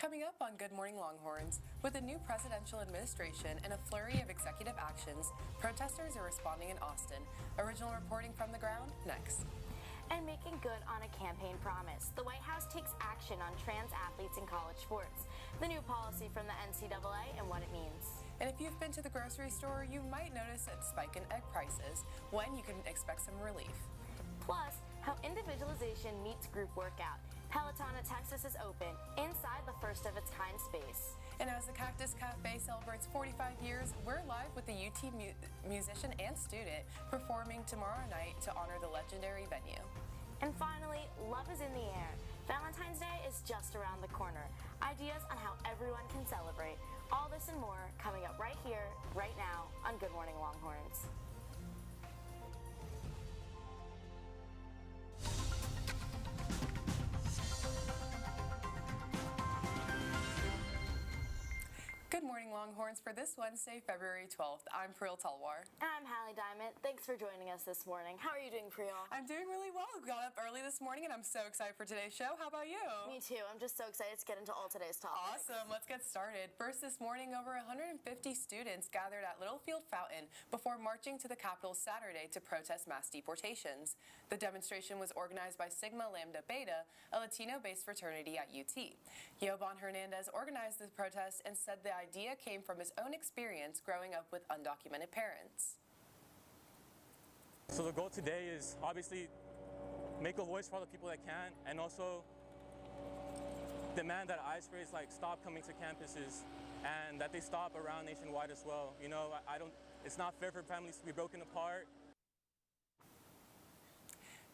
Coming up on Good Morning Longhorns, with a new presidential administration and a flurry of executive actions, protesters are responding in Austin. Original reporting from the ground, next. And making good on a campaign promise, the White House takes action on trans athletes in college sports, the new policy from the NCAA and what it means. And if you've been to the grocery store, you might notice a spike in egg prices, when you can expect some relief. Plus, how individualization meets group workout. Peloton at Texas is open, inside the first-of-its-kind space. And as the Cactus Cafe celebrates 45 years, we're live with the UT musician and student performing tomorrow night to honor the legendary venue. And finally, love is in the air. Valentine's Day is just around the corner. Ideas on how everyone can celebrate. All this and more coming up right here, right now on Good Morning Longhorns. Good morning, Longhorns, for this Wednesday, February 12th. I'm Priyal Talwar. And I'm Hallie Diamond. Thanks for joining us this morning. How are you doing, Priyal? I'm doing really well. Got up early this morning, and I'm so excited for today's show. How about you? Me too. I'm just so excited to get into all today's topics. Awesome. Let's get started. First this morning, over 150 students gathered at Littlefield Fountain before marching to the Capitol Saturday to protest mass deportations. The demonstration was organized by Sigma Lambda Beta, a Latino-based fraternity at UT. Yoban Hernandez organized the protest and said the idea came from his own experience growing up with undocumented parents. So the goal today is obviously make a voice for all the people that can, and also demand that ICE raids stop coming to campuses and that they stop around nationwide as well. You know, it's not fair for families to be broken apart.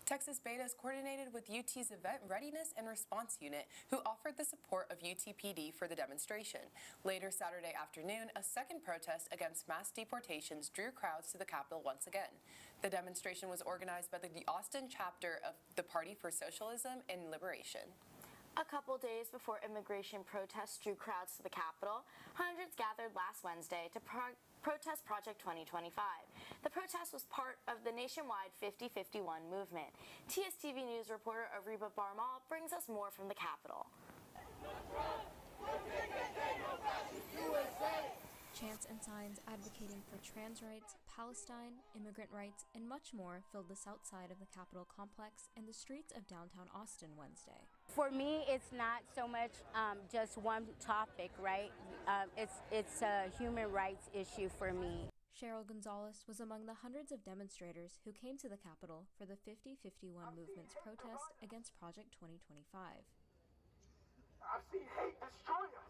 Texas Beta is coordinated with UT's Event Readiness and Response Unit, who offered the support of UTPD for the demonstration. Later Saturday afternoon, a second protest against mass deportations drew crowds to the Capitol once again. The demonstration was organized by the Austin chapter of the Party for Socialism and Liberation. A couple days before immigration protests drew crowds to the Capitol, hundreds gathered last Wednesday to protest Project 2025. The protest was part of the nationwide 50-51 movement. TSTV News reporter Ariba Barmal brings us more from the Capitol. Chants and signs advocating for trans rights, Palestine, immigrant rights, and much more filled the south side of the Capitol complex and the streets of downtown Austin Wednesday. For me, it's not so much just one topic, right? It's a human rights issue for me. Cheryl Gonzalez was among the hundreds of demonstrators who came to the Capitol for the 50-51 movement's protest against Project 2025. I've seen hate destroy us.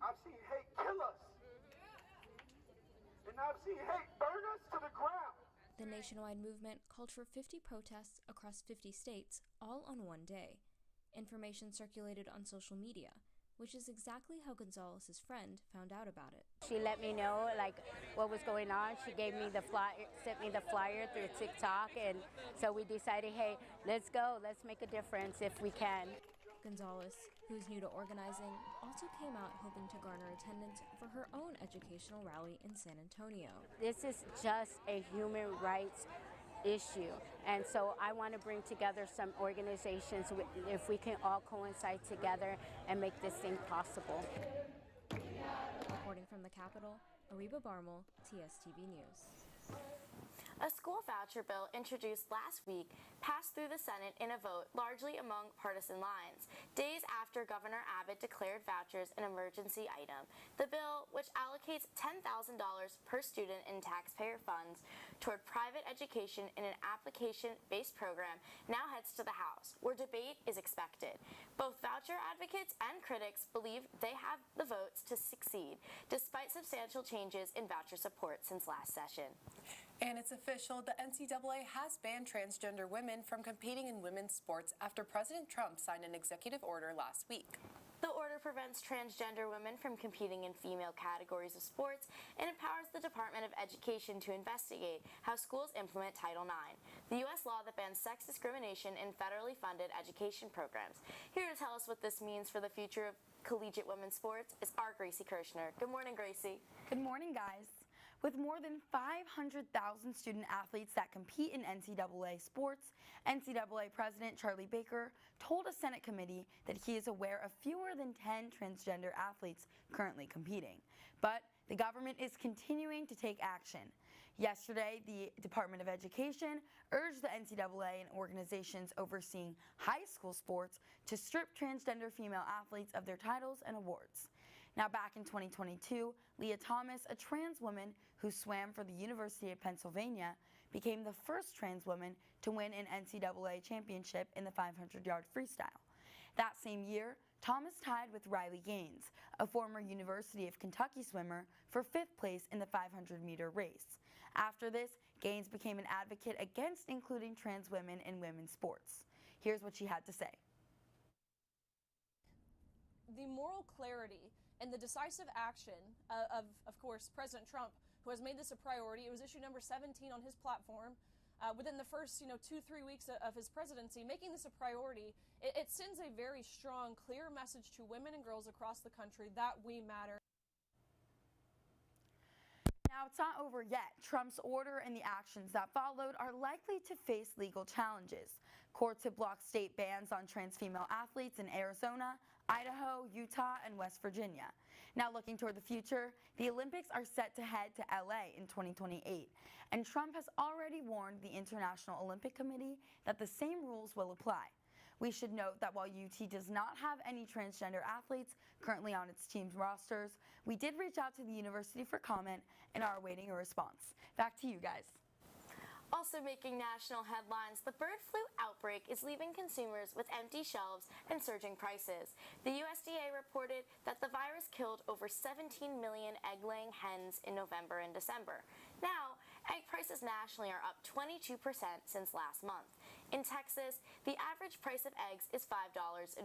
I've seen hate kill us. And I've seen hate burn us to the ground. The nationwide movement called for 50 protests across 50 states, all on one day. Information circulated on social media, which is exactly how Gonzalez's friend found out about it. She let me know what was going on. She gave me the flyer, sent me the flyer through TikTok, and so we decided, hey, let's go, let's make a difference if we can. Gonzalez, who's new to organizing, also came out hoping to garner attendance for her own educational rally in San Antonio. This is just a human rights issue, and so I want to bring together some organizations if we can all coincide together and make this thing possible. Reporting from the Capitol, Ariba Barmal, TSTV News. A school voucher bill introduced last week passed through the Senate in a vote largely among partisan lines, days after Governor Abbott declared vouchers an emergency item. The bill, which allocates $10,000 per student in taxpayer funds toward private education in an application-based program, now heads to the House, where debate is expected. Both voucher advocates and critics believe they have the votes to succeed, despite substantial changes in voucher support since last session. And it's official, the NCAA has banned transgender women from competing in women's sports after President Trump signed an executive order last week. The order prevents transgender women from competing in female categories of sports and empowers the Department of Education to investigate how schools implement Title IX, the U.S. law that bans sex discrimination in federally funded education programs. Here to tell us what this means for the future of collegiate women's sports is our Gracie Kirshner. Good morning, Gracie. Good morning, guys. With more than 500,000 student athletes that compete in NCAA sports, NCAA President Charlie Baker told a Senate committee that he is aware of fewer than 10 transgender athletes currently competing. But the government is continuing to take action. Yesterday, the Department of Education urged the NCAA and organizations overseeing high school sports to strip transgender female athletes of their titles and awards. Now, back in 2022, Leah Thomas, a trans woman who swam for the University of Pennsylvania, became the first trans woman to win an NCAA championship in the 500-yard freestyle. That same year, Thomas tied with Riley Gaines, a former University of Kentucky swimmer, for 5th place in the 500-meter race. After this, Gaines became an advocate against including trans women in women's sports. Here's what she had to say. The moral clarity and the decisive action of course, President Trump, who has made this a priority. It was issue number 17 on his platform. Within the first, 2-3 weeks of his presidency, making this a priority, it sends a very strong, clear message to women and girls across the country that we matter. Now, it's not over yet. Trump's order and the actions that followed are likely to face legal challenges. Courts have blocked state bans on trans female athletes in Arizona, Idaho, Utah, and West Virginia. Now, looking toward the future, the Olympics are set to head to LA in 2028, and Trump has already warned the International Olympic Committee that the same rules will apply. We should note that while UT does not have any transgender athletes currently on its team's rosters, we did reach out to the university for comment and are awaiting a response. Back to you guys. Also making national headlines, the bird flu outbreak is leaving consumers with empty shelves and surging prices. The USDA reported that the virus killed over 17 million egg-laying hens in November and December. Now, egg prices nationally are up 22% since last month. In Texas, the average price of eggs is $5.43.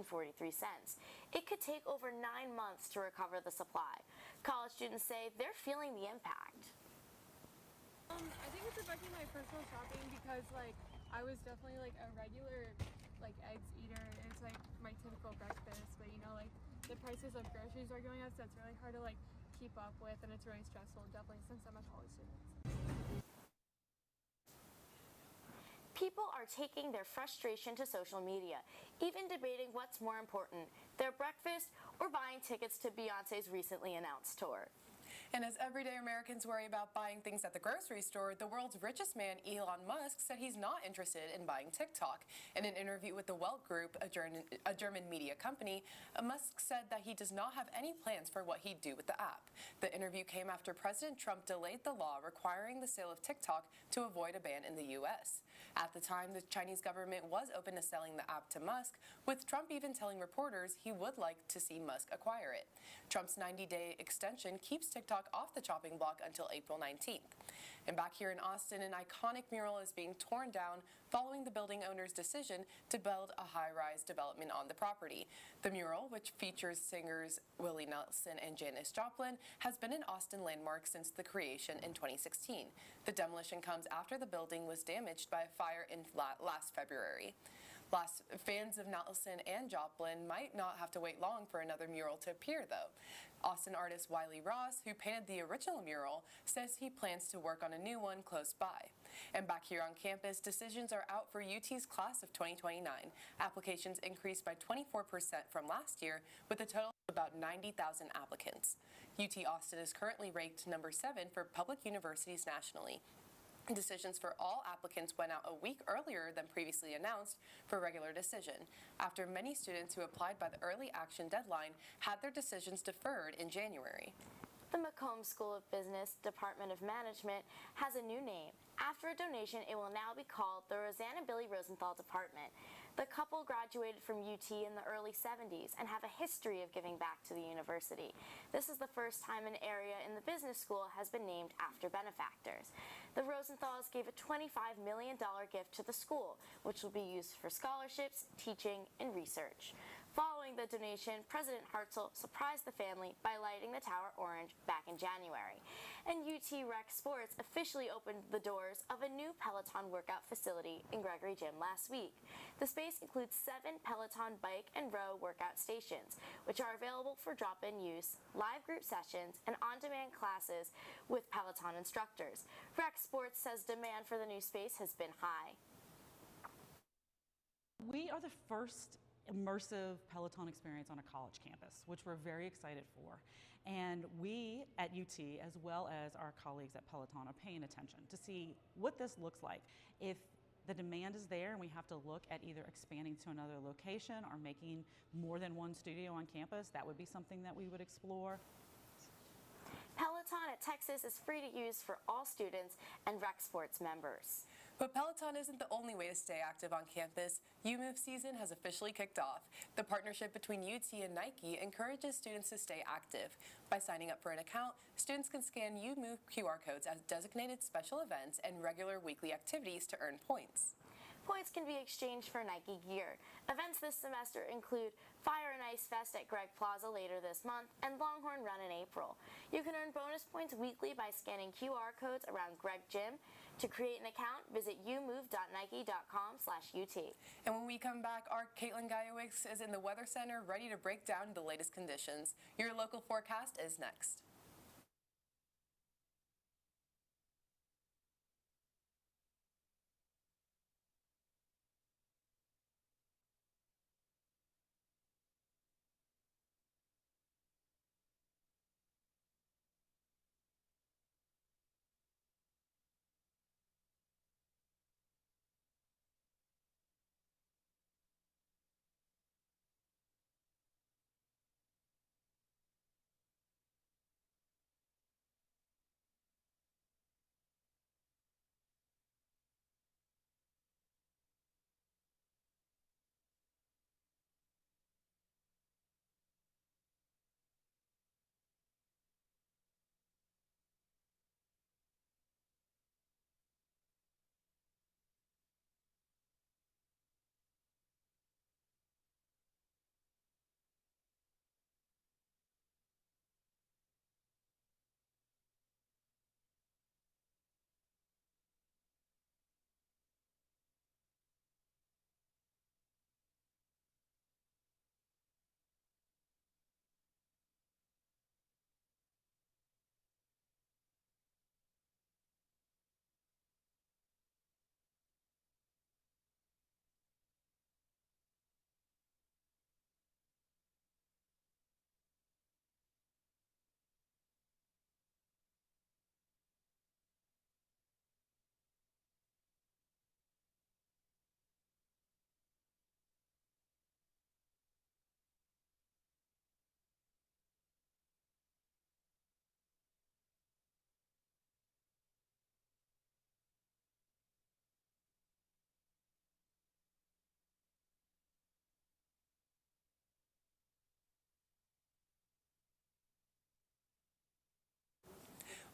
It could take over 9 months to recover the supply. College students say they're feeling the impact. I think it's affecting my personal shopping because I was definitely a regular eggs eater. It's my typical breakfast, but the prices of groceries are going up, so it's really hard to keep up with, and it's really stressful, definitely since I'm a college student. People are taking their frustration to social media, even debating what's more important, their breakfast or buying tickets to Beyoncé's recently announced tour. And as everyday Americans worry about buying things at the grocery store, the world's richest man, Elon Musk, said he's not interested in buying TikTok. In an interview with the Welt Group, a German media company, Musk said that he does not have any plans for what he'd do with the app. The interview came after President Trump delayed the law requiring the sale of TikTok to avoid a ban in the U.S. At the time, the Chinese government was open to selling the app to Musk, with Trump even telling reporters he would like to see Musk acquire it. Trump's 90-day extension keeps TikTok off the chopping block until April 19th. And back here in Austin, an iconic mural is being torn down following the building owner's decision to build a high-rise development on the property. The mural, which features singers Willie Nelson and Janis Joplin, has been an Austin landmark since the creation in 2016. The demolition comes after the building was damaged by a fire in last February. Fans of Nelson and Joplin might not have to wait long for another mural to appear, though. Austin artist Wiley Ross, who painted the original mural, says he plans to work on a new one close by. And back here on campus, decisions are out for UT's class of 2029. Applications increased by 24% from last year, with a total of about 90,000 applicants. UT Austin is currently ranked number 7 for public universities nationally. Decisions for all applicants went out a week earlier than previously announced for regular decision, after many students who applied by the early action deadline had their decisions deferred in January. The Macomb School of Business Department of Management has a new name. After a donation, it will now be called the Roseanne and Billy Rosenthal Department. The couple graduated from UT in the early 70s and have a history of giving back to the university. This is the first time an area in the business school has been named after benefactors. The Rosenthals gave a $25 million gift to the school, which will be used for scholarships, teaching, and research. Following Following the donation, President Hartzell surprised the family by lighting the tower orange back in January. And UT Rec Sports officially opened the doors of a new Peloton workout facility in Gregory Gym last week. The space includes 7 Peloton bike and row workout stations, which are available for drop-in use, live group sessions, and on-demand classes with Peloton instructors. Rec Sports says demand for the new space has been high. We are the first immersive Peloton experience on a college campus, which we're very excited for. And we at UT, as well as our colleagues at Peloton, are paying attention to see what this looks like. If the demand is there and we have to look at either expanding to another location or making more than one studio on campus, that would be something that we would explore. Peloton at Texas is free to use for all students and Rec Sports members. But Peloton isn't the only way to stay active on campus. U-Move season has officially kicked off. The partnership between UT and Nike encourages students to stay active. By signing up for an account, students can scan U-Move QR codes at designated special events and regular weekly activities to earn points. Points can be exchanged for Nike gear. Events this semester include Fire and Ice Fest at Greg Plaza later this month and Longhorn Run in April. You can earn bonus points weekly by scanning QR codes around Greg Gym. To create an account, visit umove.nike.com/UT. And when we come back, our Caitlin Gajowicz is in the Weather Center ready to break down the latest conditions. Your local forecast is next.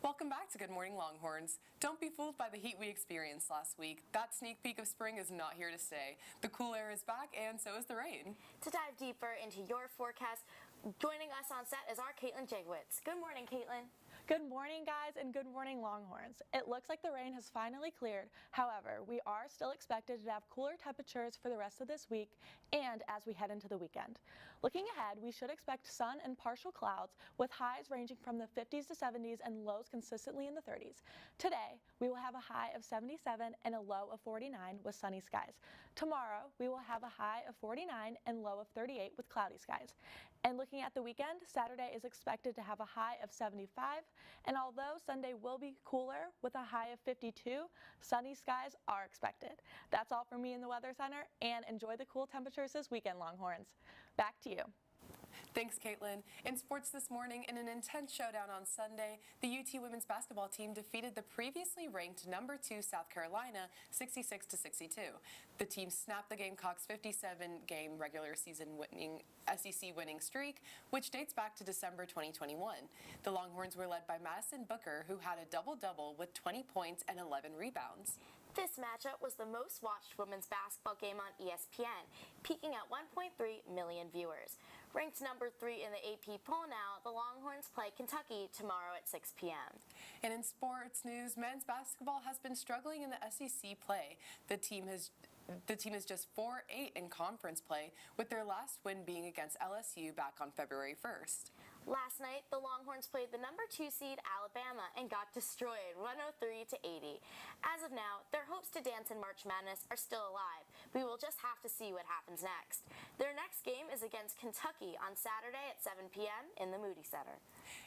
Welcome back to Good Morning Longhorns. Don't be fooled by the heat we experienced last week. That sneak peek of spring is not here to stay. The cool air is back, and so is the rain. To dive deeper into your forecast, joining us on set is our Caitlin Gajowicz. Good morning, Caitlin. Good morning, guys, and good morning, Longhorns. It looks like the rain has finally cleared. However, we are still expected to have cooler temperatures for the rest of this week and as we head into the weekend. Looking ahead, we should expect sun and partial clouds with highs ranging from the 50s to 70s and lows consistently in the 30s. Today, we will have a high of 77 and a low of 49 with sunny skies. Tomorrow, we will have a high of 49 and low of 38 with cloudy skies. And looking at the weekend, Saturday is expected to have a high of 75, and although Sunday will be cooler with a high of 52, sunny skies are expected. That's all from me in the Weather Center, and enjoy the cool temperatures this weekend, Longhorns. Back to you. Thanks, Caitlin. In sports this morning, in an intense showdown on Sunday, the UT women's basketball team defeated the previously ranked number 2 South Carolina 66-62. The team snapped the Gamecocks' 57-game regular season SEC winning streak, which dates back to December 2021. The Longhorns were led by Madison Booker, who had a double-double with 20 points and 11 rebounds. This matchup was the most watched women's basketball game on ESPN, peaking at 1.3 million viewers. Ranked number 3 in the AP poll now, the Longhorns play Kentucky tomorrow at 6 p.m. And in sports news, men's basketball has been struggling in the SEC play. The team is just 4-8 in conference play, with their last win being against LSU back on February 1st. Last night, the Longhorns played the number 2 seed Alabama and got destroyed 103-80. As of now, their hopes to dance in March Madness are still alive. We will just have to see what happens next. Their next game is against Kentucky on Saturday at 7 p.m. in the Moody Center.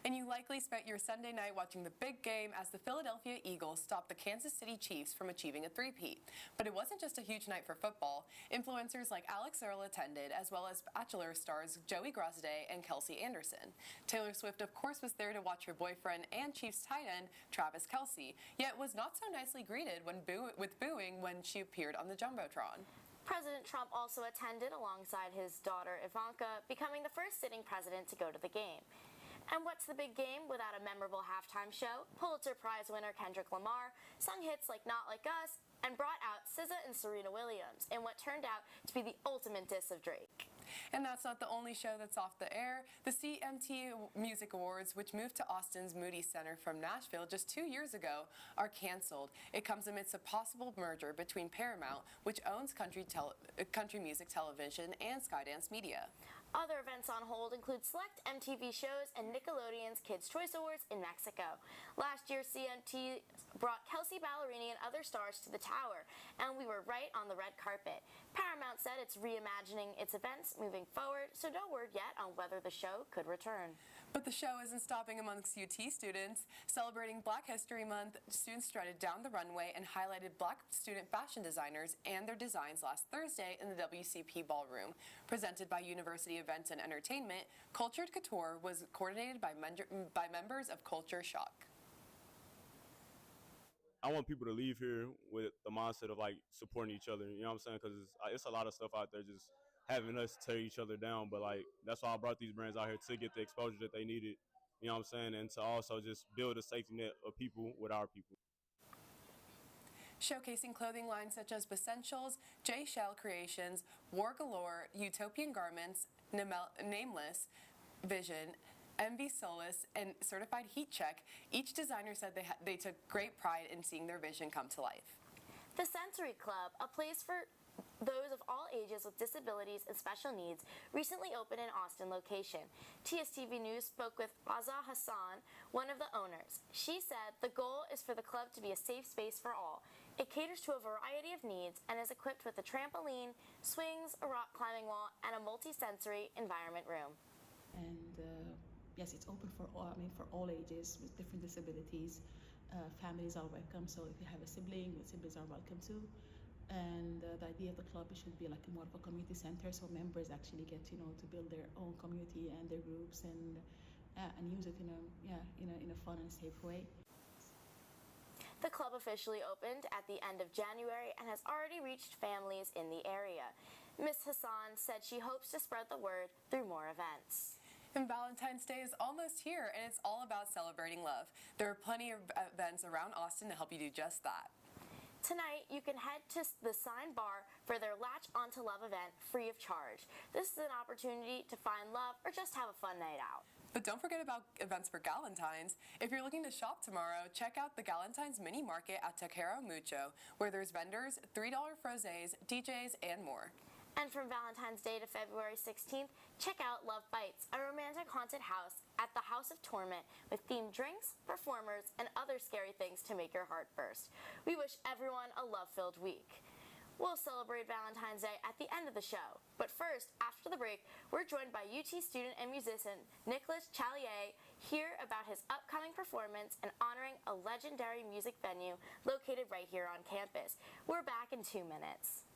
And you likely spent your Sunday night watching the big game as the Philadelphia Eagles stopped the Kansas City Chiefs from achieving a three-peat. But it wasn't just a huge night for football. Influencers like Alex Earl attended, as well as Bachelor stars Joey Grosseday and Kelsey Anderson. Taylor Swift, of course, was there to watch her boyfriend and Chiefs tight end Travis Kelce, yet was not so nicely greeted with booing when she appeared on the Jumbotron. President Trump also attended alongside his daughter Ivanka, becoming the first sitting president to go to the game. And what's the big game without a memorable halftime show? Pulitzer Prize winner Kendrick Lamar sung hits like Not Like Us and brought out SZA and Serena Williams in what turned out to be the ultimate diss of Drake. And that's not the only show that's off the air. The CMT Music Awards, which moved to Austin's Moody Center from Nashville just 2 years ago, are canceled. It comes amidst a possible merger between Paramount, which owns Country Music Television, and Skydance Media. Other events on hold include select MTV shows and Nickelodeon's Kids' Choice Awards in Mexico. Last year, CMT brought Kelsey Ballerini and other stars to the Tower, and we were right on the red carpet. Paramount said it's reimagining its events moving forward, so no word yet on whether the show could return. But the show isn't stopping amongst UT students. Celebrating Black History Month, students strutted down the runway and highlighted Black student fashion designers and their designs last Thursday in the WCP Ballroom. Presented by University Events and Entertainment, Cultured Couture was coordinated by members of Culture Shock. I want people to leave here with the mindset of like supporting each other, you know what I'm saying? Because it's a lot of stuff out there just having us tear each other down. But like that's why I brought these brands out here, to get the exposure that they needed, you know what I'm saying? And to also just build a safety net of people with our people. Showcasing clothing lines such as Bessentials, J Shell Creations, War Galore, Utopian Garments, Nameless, Vision, MV Solus, and Certified Heat Check, each designer said they took great pride in seeing their vision come to life. The Sensory Club, a place for those of all ages with disabilities and special needs, recently opened in Austin location. TSTV News spoke with Raza Hassan, one of the owners. She said the goal is for the club to be a safe space for all. It caters to a variety of needs and is equipped with a trampoline, swings, a rock climbing wall, and a multi-sensory environment room. And yes, it's open for all ages with different disabilities. Families are welcome, so if you have a sibling, siblings are welcome too. And the idea of the club, it should be like more of a community center, so members actually get to build their own community and their groups and use it in a fun and safe way. The club officially opened at the end of January and has already reached families in the area. Ms. Hassan said she hopes to spread the word through more events. And Valentine's Day is almost here, and it's all about celebrating love. There are plenty of events around Austin to help you do just that. Tonight, you can head to the Sign Bar for their Latch Onto Love event free of charge. This is an opportunity to find love or just have a fun night out. But don't forget about events for Galentine's. If you're looking to shop tomorrow, check out the Galentine's Mini Market at Taquero Mucho, where there's vendors, $3 frosés, DJs, and more. And from Valentine's Day to February 16th, check out Love Bites, a romantic haunted house at the House of Torment with themed drinks, performers, and other scary things to make your heart burst. We wish everyone a love-filled week. We'll celebrate Valentine's Day at the end of the show. But first, after the break, we're joined by UT student and musician Nicholas Chalier, hear about his upcoming performance and honoring a legendary music venue located right here on campus. We're back in 2 minutes.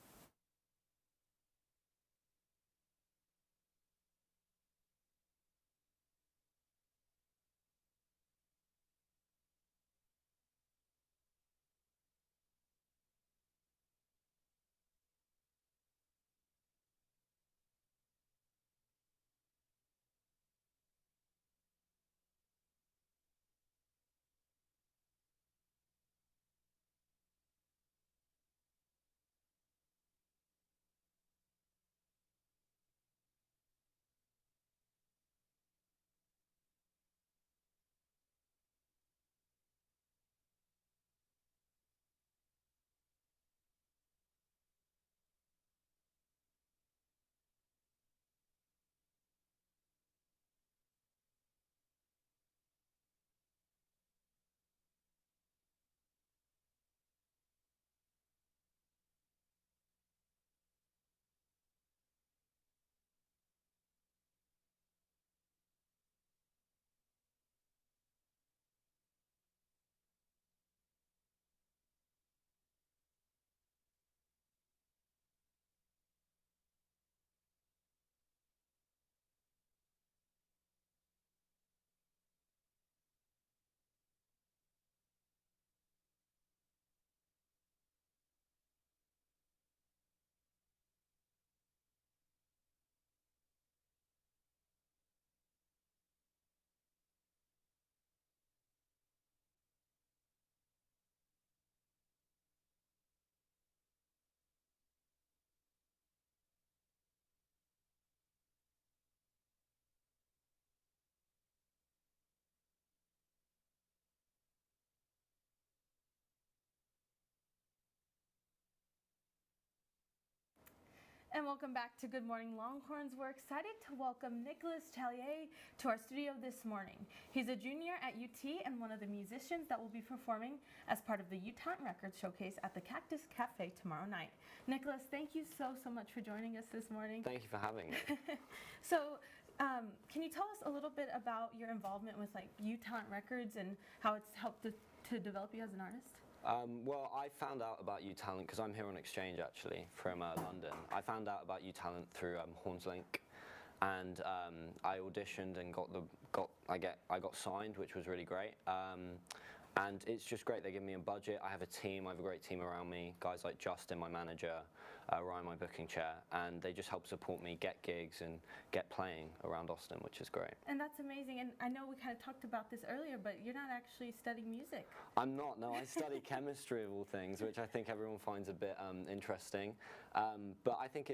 And welcome back to Good Morning Longhorns. We're excited to welcome Nicholas Chalier to our studio this morning. He's a junior at UT and one of the musicians that will be performing as part of the UT Records Showcase at the Cactus Cafe tomorrow night. Nicholas, thank you so much for joining us this morning. Thank you for having me. So, can you tell us a little bit about your involvement with like UT Records and how it's helped to develop you as an artist? Well, I found out about UTalent because I'm here on exchange actually from London. I found out about UTalent through Hornslink, and I auditioned and I got signed, which was really great. And it's just great. They give me a budget. I have a team. I have a great team around me. Guys like Justin, my manager, Ryan, my booking chair, and they just help support me get gigs and get playing around Austin, which is great. And that's amazing. And I know we kind of talked about this earlier, but you're not actually studying music. I'm not. No, I study chemistry of all things, which I think everyone finds a bit interesting. But I think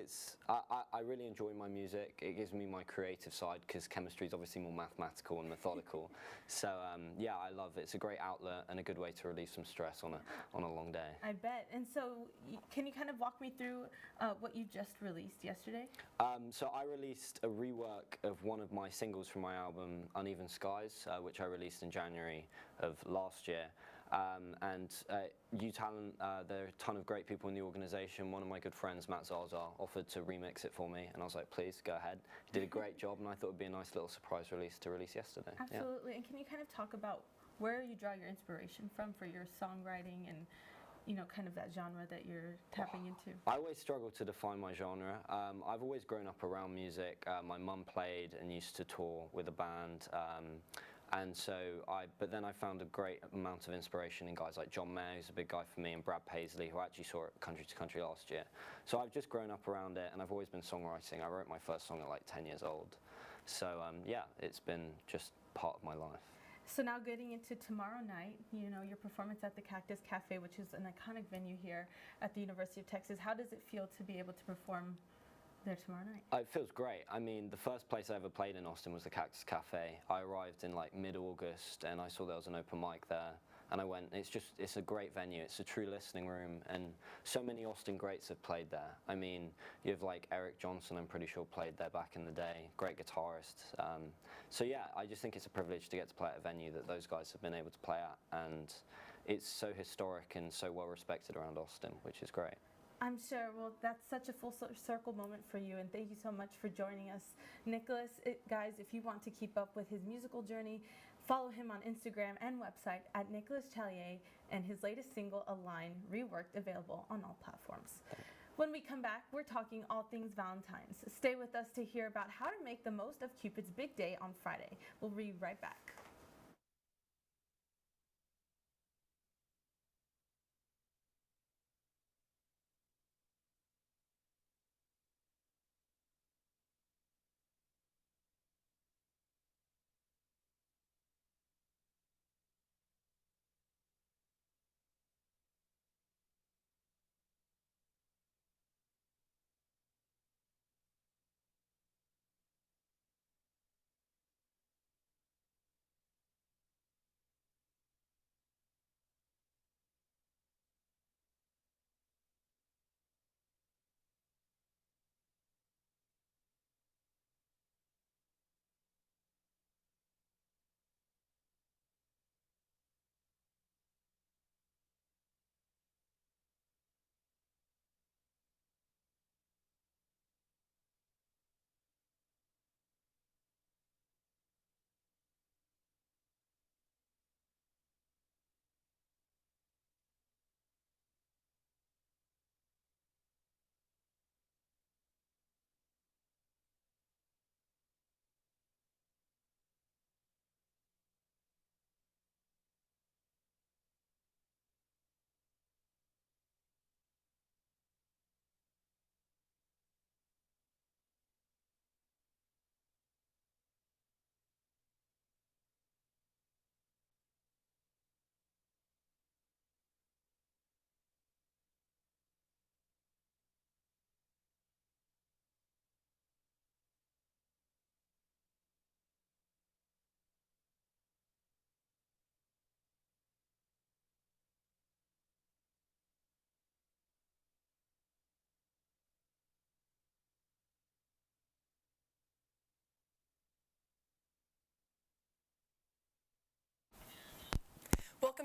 I really enjoy my music. It gives me my creative side because chemistry is obviously more mathematical and methodical. So yeah, I love it. It's a great outlet and a good way to relieve some stress on a long day. I bet. And so can you kind of walk me through what you just released yesterday? So I released a rework of one of my singles from my album, Uneven Skies, which I released in January of last year. And UTalent, there are a ton of great people in the organisation. One of my good friends, Matt Zaza, offered to remix it for me, and I was like, please, go ahead. He did a great job, and I thought it would be a nice little surprise release to release yesterday. Absolutely. Yeah. And can you kind of talk about where you draw your inspiration from for your songwriting and, you know, kind of that genre that you're tapping into? I always struggle to define my genre. I've always grown up around music. My mum played and used to tour with a band. And so but then I found a great amount of inspiration in guys like John Mayer, who's a big guy for me, and Brad Paisley, who I actually saw at Country to Country last year. So I've just grown up around it, and I've always been songwriting. I wrote my first song at like 10 years old. So yeah, it's been just part of my life. So now getting into tomorrow night, you know, your performance at the Cactus Cafe, which is an iconic venue here at the University of Texas. How does it feel to be able to perform there tomorrow night? It feels great. I mean, the first place I ever played in Austin was the Cactus Cafe. I arrived in like mid-August and I saw there was an open mic there. And I went, it's a great venue. It's a true listening room, and so many Austin greats have played there. I mean, you have like Eric Johnson, I'm pretty sure played there back in the day, great guitarist. So yeah, I just think it's a privilege to get to play at a venue that those guys have been able to play at, and it's so historic and so well respected around Austin, which is great. I'm sure. Well, that's such a full circle moment for you, and thank you so much for joining us. Nicholas, guys, if you want to keep up with his musical journey, follow him on Instagram and website at Nicholas Chalier, and his latest single, Align, Reworked, available on all platforms. When we come back, we're talking all things Valentine's. Stay with us to hear about how to make the most of Cupid's big day on Friday. We'll be right back.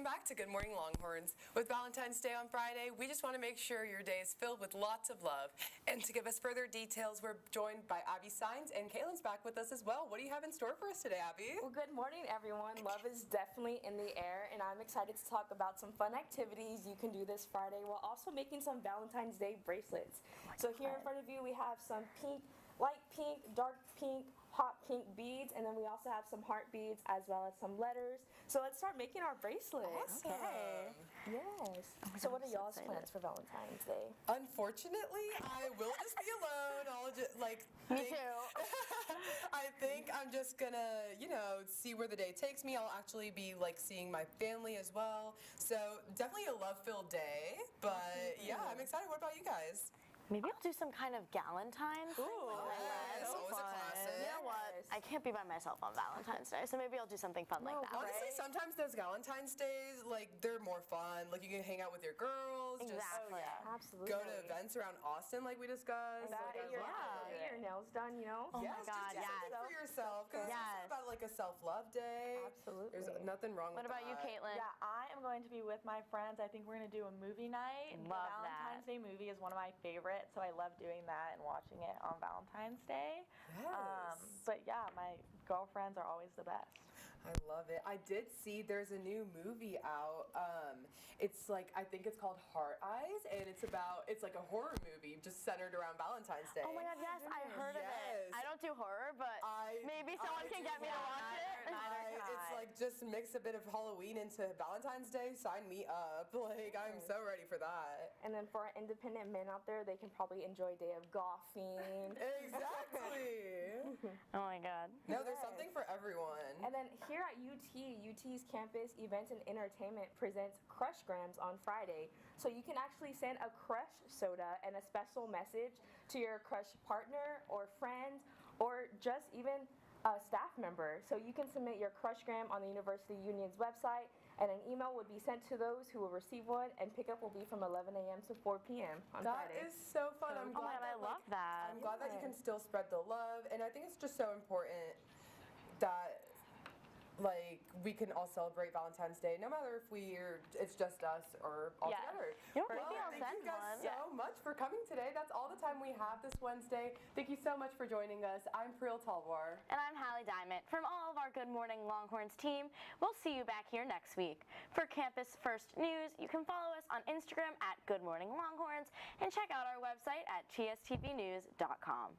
Welcome back to Good Morning Longhorns. With Valentine's Day on Friday, we just want to make sure your day is filled with lots of love. And to give us further details, we're joined by Abby Sines, and Caitlin's back with us as well. What do you have in store for us today, Abby? Well, good morning, everyone. Love is definitely in the air, and I'm excited to talk about some fun activities you can do this Friday while also making some Valentine's Day bracelets. So here in front of you, we have some pink, light pink, dark pink, hot pink beads, and then we also have some heart beads as well as some letters. So let's start making our bracelets. Awesome. Okay. Yes. So what are y'all's plans for Valentine's Day? Unfortunately, I will just be alone. I'll just Me too. I think I'm just gonna, see where the day takes me. I'll actually be seeing my family as well. So definitely a love-filled day. But yeah, I'm excited. What about you guys? Maybe I'll do some kind of galentine thing. Ooh, yes, always a classic. You know what? I can't be by myself on Valentine's Day, so maybe I'll do something fun like that. Honestly, sometimes those Valentine's days, they're more fun. You can hang out with your girls. Exactly. Absolutely. Go to events around Austin like we discussed. Get your nails done, Oh yes, my God, just do something for yourself. Because it's about a self-love day. Absolutely. There's nothing wrong with that. What about you, Caitlin? Yeah, I am going to be with my friends. I think we're going to do a movie night. Love the Valentine's Day movie is one of my favorites, so I love doing that and watching it on Valentine's Day. Yes. But yeah, my girlfriends are always the best. I love it. I did see there's a new movie out. I think it's called Heart Eyes, and it's like a horror movie just centered around Valentine's Day. Oh my God, yes, I heard of it. I don't do horror, but maybe someone can get me to watch it. It's just mix a bit of Halloween into Valentine's Day. Sign me up. I'm so ready for that. And then for our independent men out there, they can probably enjoy a day of golfing. Exactly. Oh my God. No, there's something for everyone. And then here at UT's campus Events and Entertainment presents Crushgrams on Friday. So you can actually send a crush soda and a special message to your crush partner or friend or just even a staff member. So you can submit your Crushgram on the University Union's website, and an email would be sent to those who will receive one, and pickup will be from 11 a.m. to 4 p.m. on Friday. That is so fun. I'm glad I love that. I'm glad that you can still spread the love, and I think it's just so important that we can all celebrate Valentine's Day, no matter if it's just us or all together. Maybe I'll thank send you guys one. so much for coming today. That's all the time we have this Wednesday. Thank you so much for joining us. I'm Preel Talwar. And I'm Hallie Diamond. From all of our Good Morning Longhorns team, we'll see you back here next week. For Campus First News, you can follow us on Instagram at Good Morning Longhorns and check out our website at gstvnews.com.